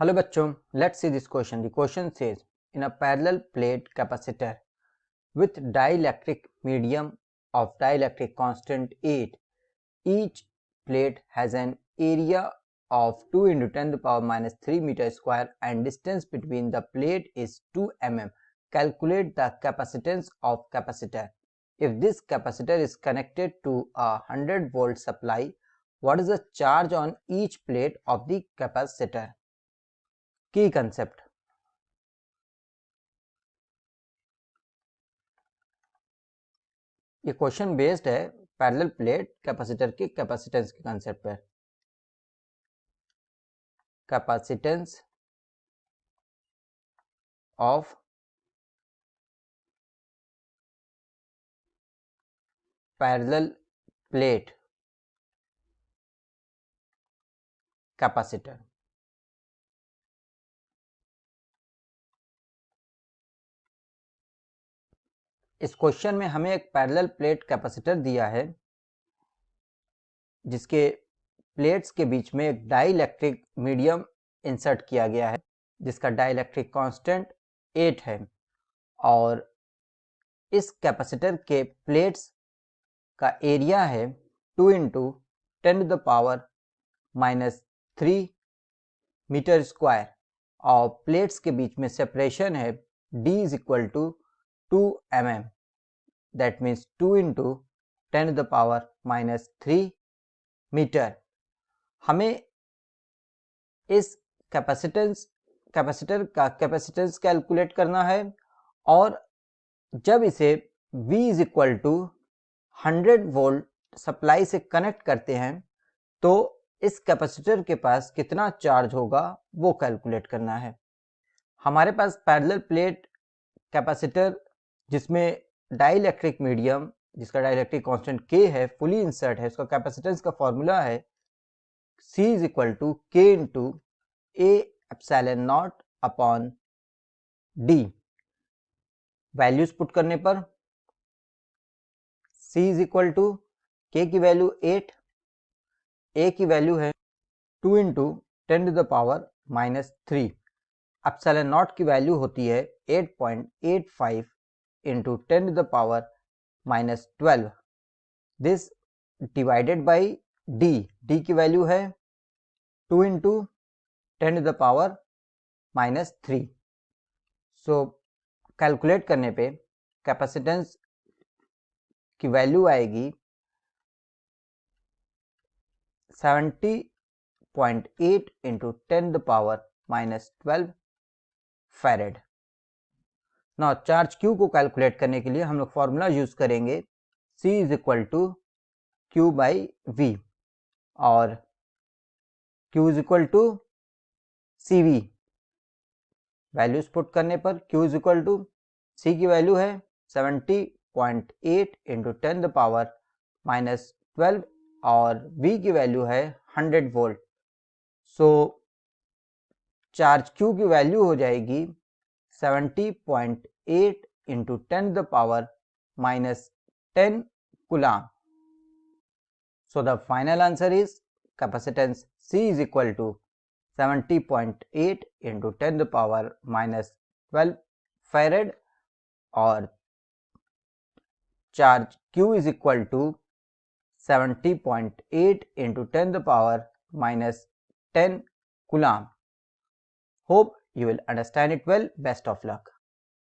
Hello bachcho, let's see this question. The question says, in a parallel plate capacitor with dielectric medium of dielectric constant 8, each plate has an area of 2 into 10 to the power minus 3 meter square and distance between the plate is 2 mm. Calculate the capacitance of capacitor. If this capacitor is connected to a 100 volt supply, what is the charge on each plate of the capacitor? की concept ये question based है parallel plate capacitor के capacitance के concept पर। Capacitance of parallel plate capacitor. इस question में हमें एक पैरेलल प्लेट कैपेसिटर दिया है जिसके प्लेट्स के बीच में एक डाइलेक्ट्रिक मीडियम इंसर्ट किया गया है जिसका डाइलेक्ट्रिक कांस्टेंट 8 है और इस कैपेसिटर के प्लेट्स का एरिया है 2 into 10 to the power minus 3 metre square और प्लेट्स के बीच में सेपरेशन है d is equal to 2 mm, that means 2 into 10 to the power minus 3 metre. हमें इस कैपेसिटर का कैपेसिटेंस कैलकुलेट करना है और जब इसे V is equal to 100 volt supply से कनेक्ट करते हैं तो इस कैपेसिटर के पास कितना चार्ज होगा वो कैलकुलेट करना है। हमारे पास पैरेलल प्लेट कैपेसिटर जिसमें डाइलेक्ट्रिक मीडियम जिसका डाइलेक्ट्रिक कांस्टेंट K है फुली इंसर्ट है, उसका कैपेसिटेंस का फॉर्मूला है C is equal to K into A epsilon nought upon D। Values put करने पर C is equal to K की वैल्यू 8, A की वैल्यू है 2 into 10 to the power minus 3, epsilon nought की वैल्यू होती है 8.85 into 10 to the power minus 12, this divided by D की value है 2 into 10 to the power minus 3। So calculate करने पे कैपेसिटेंस की वैल्यू आएगी 70.8 into 10 the power minus 12 farad. ना चार्ज Q को कैलकुलेट करने के लिए हम लोग फॉर्मूला यूज करेंगे C is equal to Q by V और Q is equal to CV। Values put करने पर Q is equal to C की वैल्यू है 70.8 इंटू 10 द पावर माइनस 12 और V की वैल्यू है 100 वोल्ट। सो चार्ज Q की वैल्यू हो जाएगी 70.8 into 10 the power minus 10 coulomb. So the final answer is capacitance C is equal to 70.8 into 10 the power minus 12 farad और charge Q is equal to 70.8 into 10 the power minus 10 coulomb. Hope you will understand it well. Best of luck.